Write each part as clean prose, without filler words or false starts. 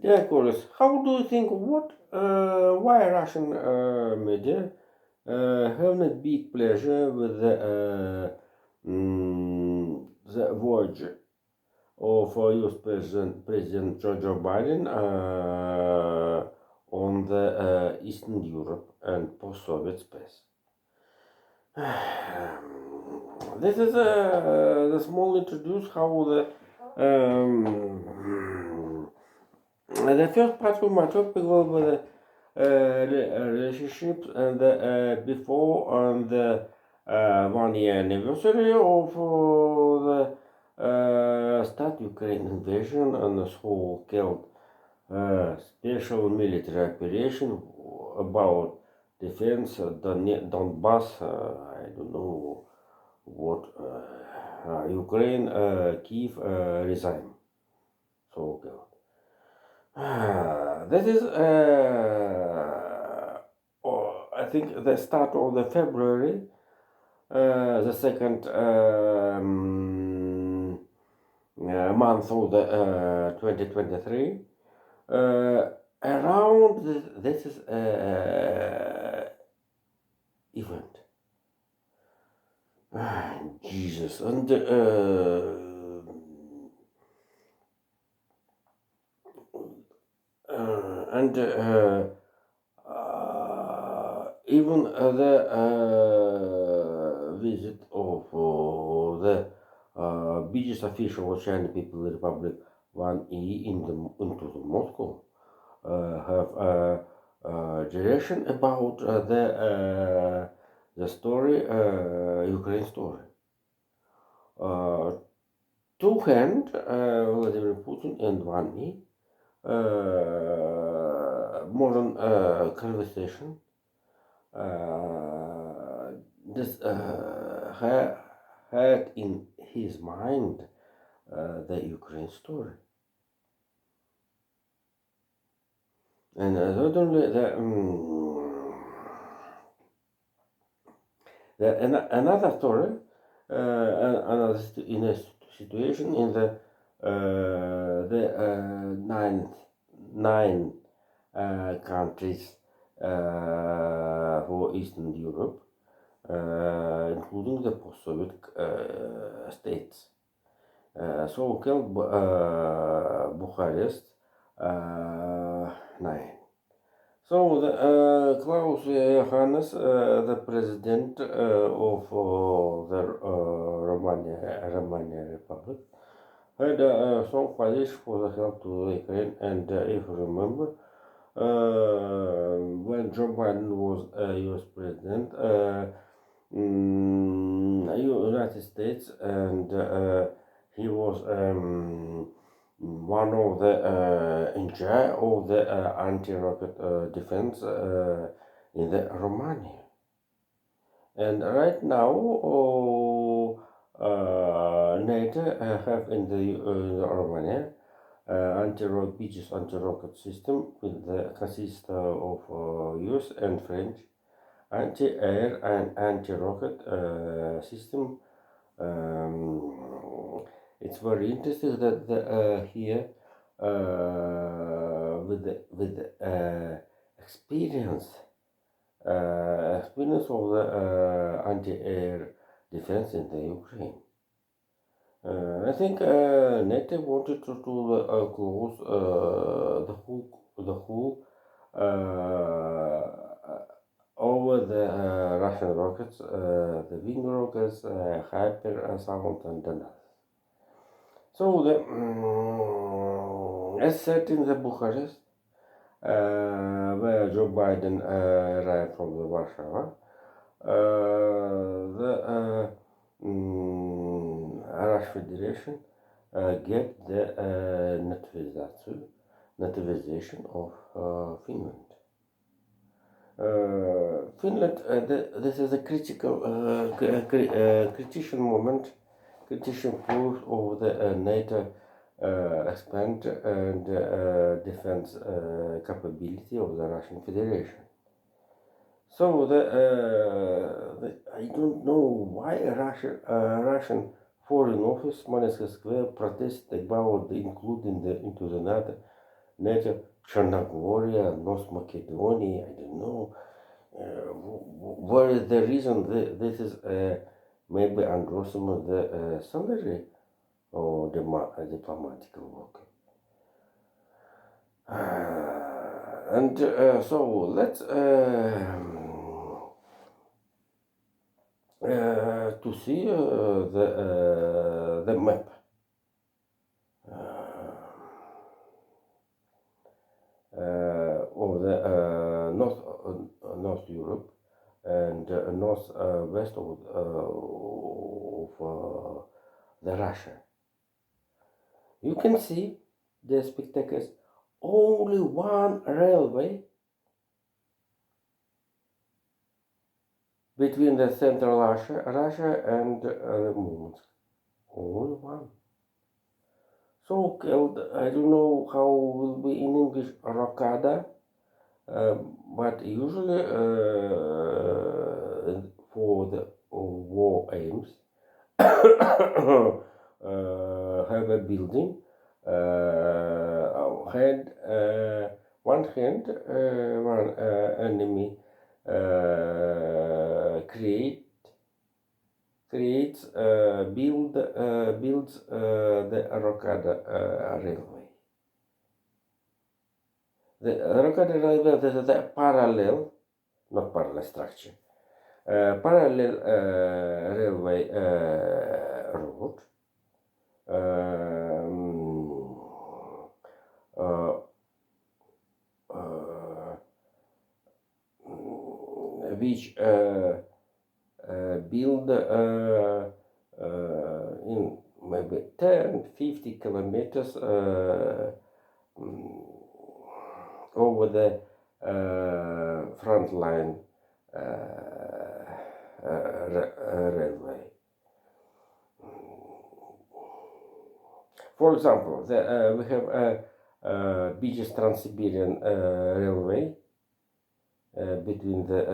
Yeah, Chorus, how do you think why Russian media have not big pleasure with the voyage of US President Joe Biden on the Eastern Europe and post-Soviet space? This is the small introduce how the first part of my topic will be the relationships and the before and the 1 year anniversary of the start Ukraine invasion and the whole killed special military operation about defense Donbass. I don't know what Ukraine, Kiev resign. So that is, I think, the start of the February, the second month of the 2023. Around this is event. Jesus, and even the visit of the biggest official of China People's Republic Wang Yi into the Moscow have direction about the story, Ukraine story. Two hand, Vladimir Putin and Wang Yi, modern conversation. This had in his mind the Ukraine story, and not only another story, in a situation in the nine countries for Eastern Europe, including the post-Soviet states, so-called Bucharest 9. So Klaus Johannes, the president of the Romania Republic, had a strong position for the help to the Ukraine, and if you remember, when Joe Biden was U.S. president, United States, and he was one of the in charge of the anti-rocket defense in the Romania. And right now, NATO have in the Romania anti-rocket system with the consist of US and French anti-air and anti-rocket system. It's very interesting that here with the experience of the anti-air defense in the Ukraine. I think NATO wanted to close the whole over the Russian rockets, the Wing rockets, Hyper-Sound, and others. So as said in the Bucharest, where Joe Biden arrived from the Warsaw, the Russian Federation get the nativization of Finland. Finland, this is a critical critical moment, critical proof of the NATO expand and defense capability of the Russian Federation. So I don't know why Russian Foreign Office Moscow Square protested about including into the NATO NATO, Chernogoria, North Macedonia, I don't know. What is the reason this is maybe endorsement the salary or diplomatic work? And so let's to see the map. Of the North Europe and north west of the Russia. You can see the spectators only one railway between the central Russia and the Murmansk. Only one. So called, I don't know how will be in English, rokada, but usually for the war aims have a building had one hand one enemy creates builds the rokada railway. The rokada railway is the parallel, not parallel structure, parallel railway route which build in maybe 10-50 kilometers over the front line railway. For example, we have a biggest Trans-Siberian railway between the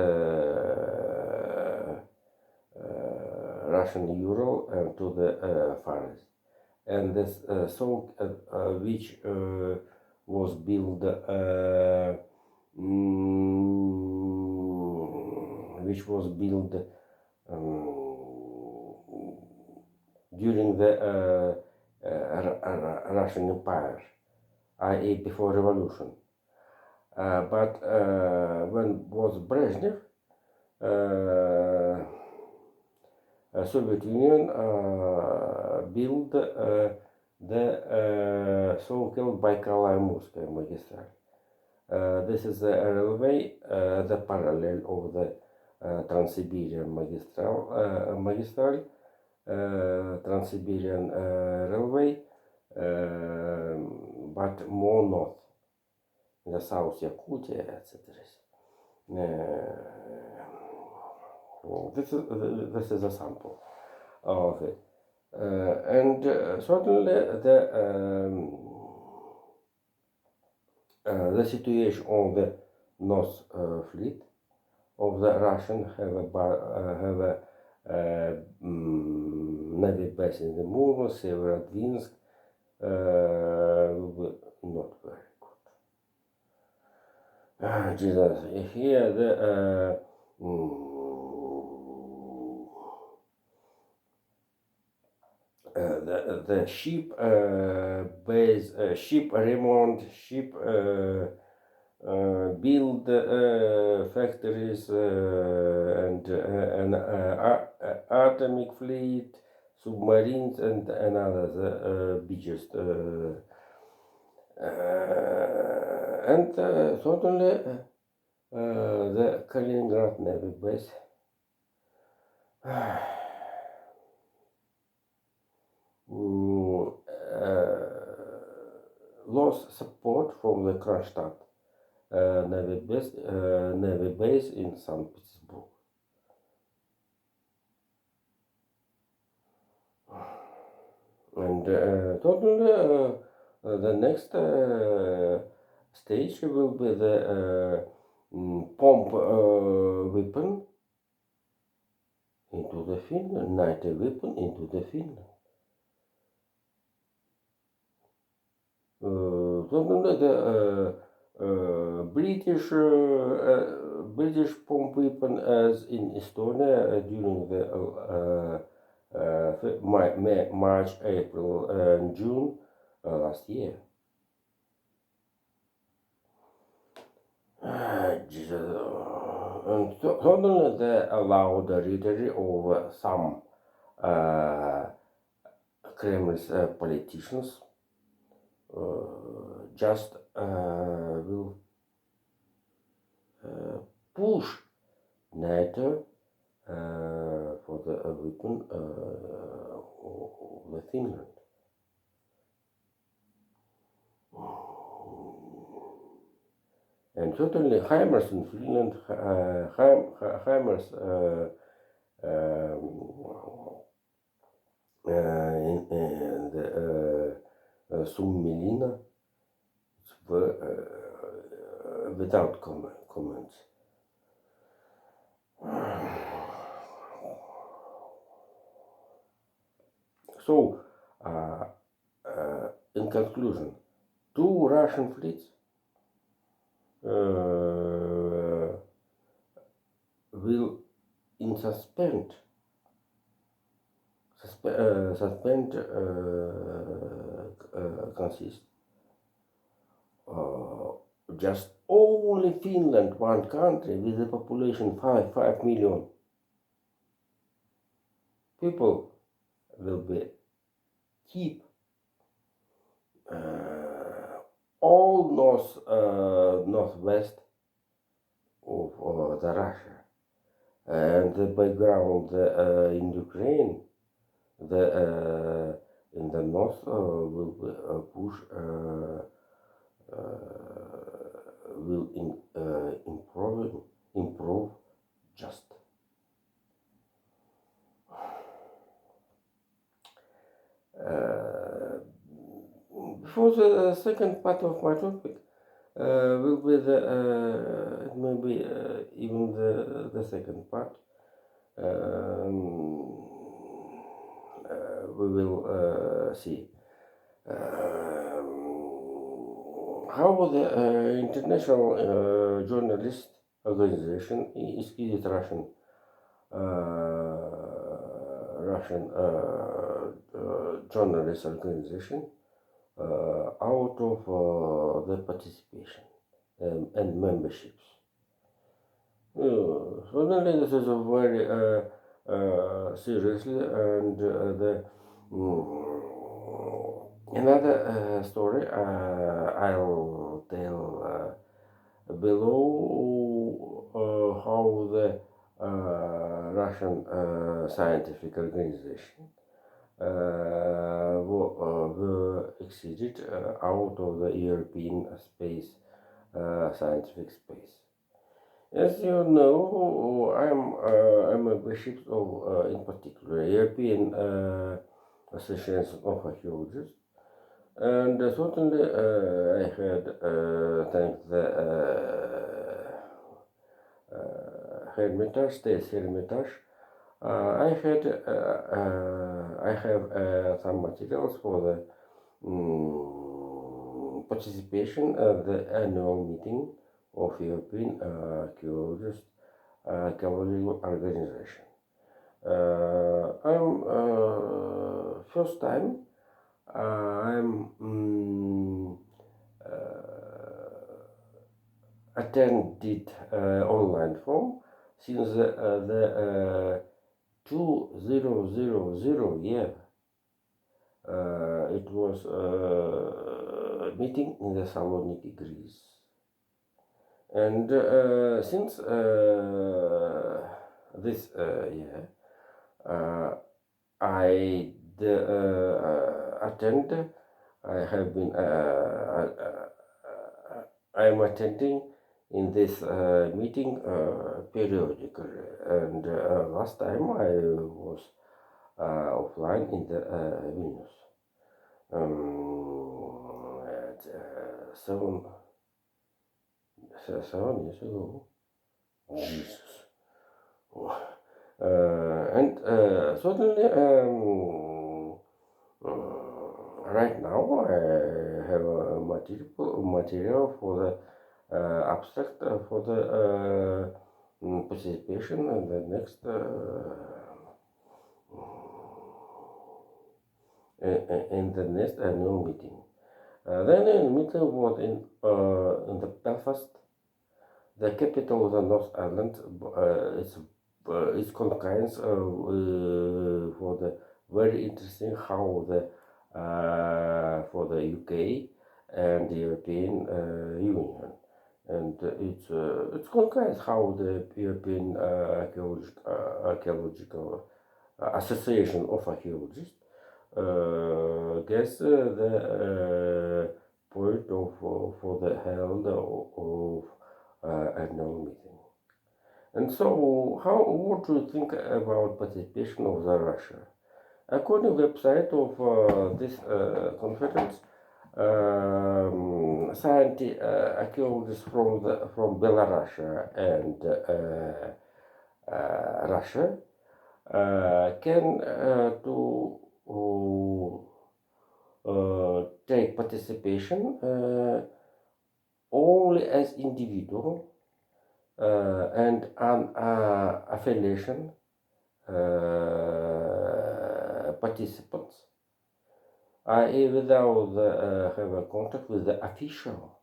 Russian Ural and to the Far East, and this song which was built during the Russian Empire, i.e. before revolution. But when was Brezhnev, Soviet Union built the so-called Baikalo-Amurskaya Magistral. This is the railway, the parallel of the Trans-Siberian magistral, Trans-Siberian railway, but more north, in the South Yakutia, etc. This is a sample of it, and certainly the situation on the North Fleet of the Russian have a navy base in the Murmansk, Severodvinsk, will be not very good. Jesus, here the ship base, ship remont, ship build factories and atomic fleet, submarines, and another biggest and certainly the Kaliningrad Navy base. Lost support from the Kronstadt Navy base in St. Petersburg. And totally the next stage will be the pomp weapon into the Finland, night weapon into the Finland. suddenly the British bomb weapon as in Estonia during the March, April, and June last year. Jesus. And suddenly they allowed the reentry of some Kremlin's politicians just will push NATO for the weapon of the Finland. And certainly HIMARS in Finland, HIMARS in the Suomenlinna were without comments. So, in conclusion, two Russian fleets will in suspend consist just only Finland, one country with a population 5 million people, will be keep all northwest of the Russia, and the background in Ukraine, in the north will push will improve just. For the second part of my topic will be it may be even the second part. We will see how the International Journalist Organization is Russian journalist organization out of the participation and memberships. Certainly, this is a very seriously, and another story I'll tell below how the Russian scientific organization were exceeded out of the European space scientific space. As you know, I'm a bishop of, in particular, European Association of Archaeologists, and certainly I had thanked the Hermitage, State Hermitage. I have some materials for the participation at the annual meeting of European Archaeological Organization. I'm first time I'm attended online form since the 2000 year. It was a meeting in the Saloniki, Greece. And since this year, I attend. I have been. I am attending in this meeting periodically. And last time I was offline in the Vilnius. At 7 years ago. Jesus. And certainly right now I have a material for the abstract for the participation in the next annual meeting. The annual meeting was in the Belfast, the capital of the North Island. It's concurrence for the very interesting how the for the UK and the European Union, and it's concurrence how the European archaeological Association of Archaeologists gets the point of for the held of annual meeting. And so, what do you think about participation of the Russia? According to the website of this conference, archaeologists from Belarus and Russia can take participation only as individual and an affiliation participants, i.e. without have a contact with the official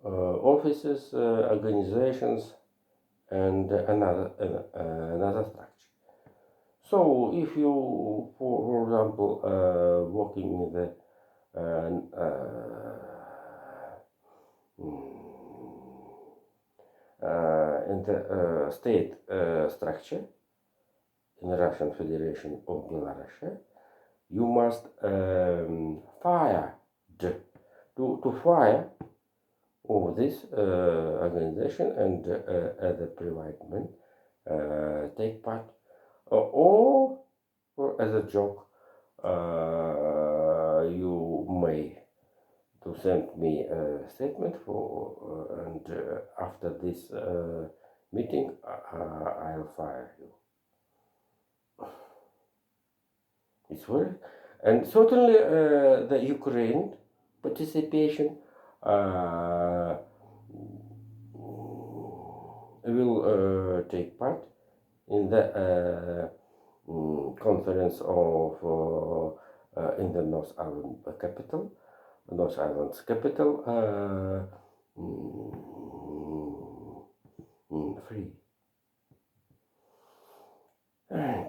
offices, organizations, and another structure. So if you, for example, working in the state structure in the Russian Federation of Belarus, you must fire to fire over this organization and other private men take part, or as a joke, you may to send me a statement for and after this meeting I'll fire you. It's very, and certainly the Ukraine participation will take part in the conference of in the North Island capital, North Island's capital, free.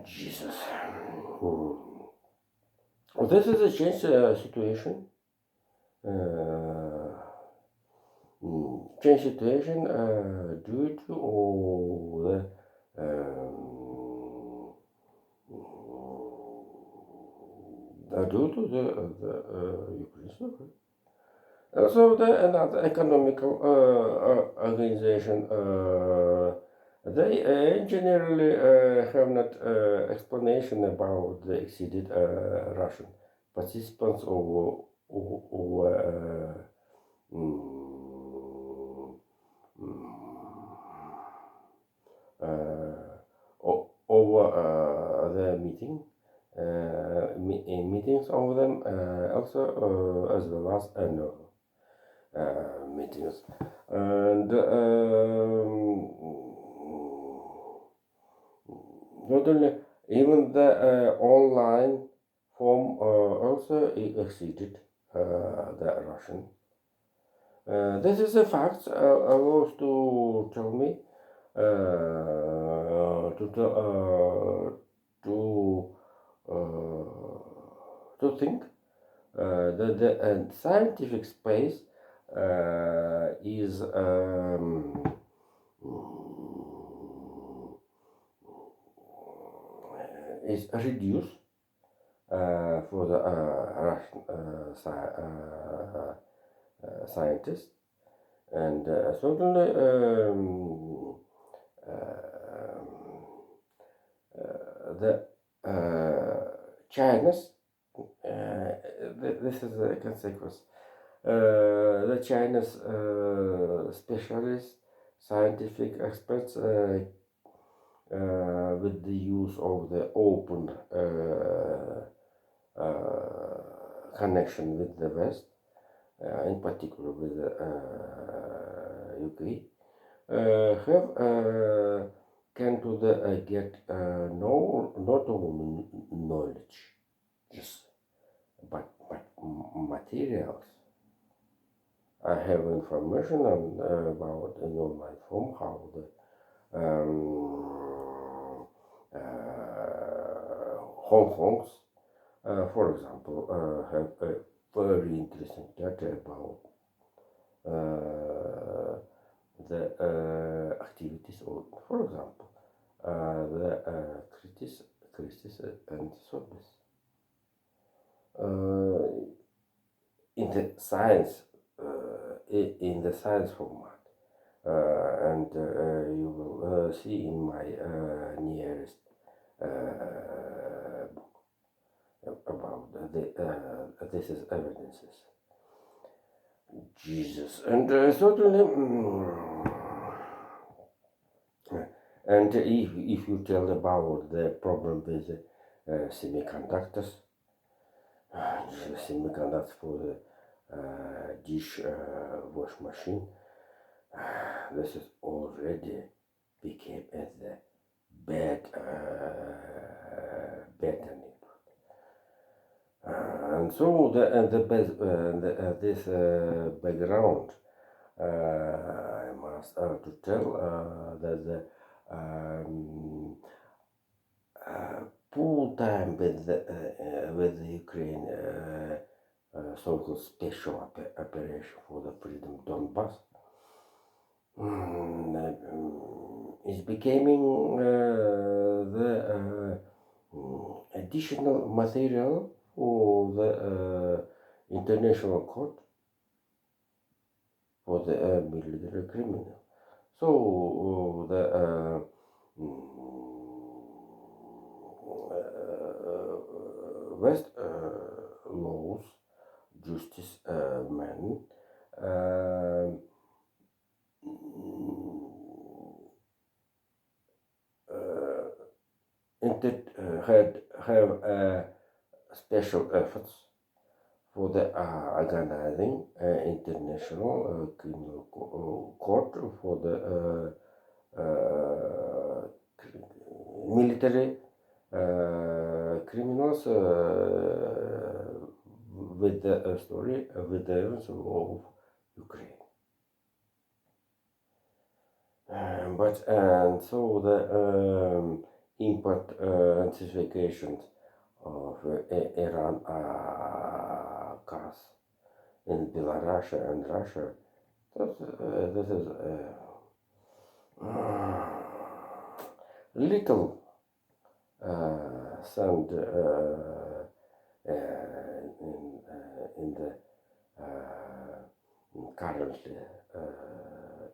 Jesus. This is a change situation. Change situation due to the Ukraine. Also, another economical organization, they generally have not explanation about the exceeded Russian participants over the meeting. Meetings over them also as well as annual meetings, and not only even the online form also exceeded the Russian. This is a fact. Allows to tell me to think that the scientific space is reduced for the Russian scientists, and certainly the China's this is a consequence. The China's specialists, scientific experts with the use of the open connection with the West, in particular with the UK, have can to the get no not only knowledge, just but materials. I have information about in online form how the um, Hong Kong's, for example, have a very interesting data about the activities of, for example, the Christis and Sorbis. In the science, in the science format, and you will see in my nearest about this is evidences. Jesus, and certainly, and if you tell about the problem with semiconductors, semiconductors for the dish wash machine, this is already became as the bad input. And so this background, I must to tell that the full time with the Ukraine so-called special operation for the freedom Donbass is becoming the additional material for the international court for the military criminal. So the West laws, justice men have special efforts for the organizing international criminal court for the military criminals with the story with the events of Ukraine. But and so the import intensifications of Iran cars in Belarus and Russia. This is little sand in the current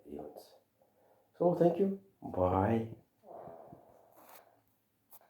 events. So thank you. Bye.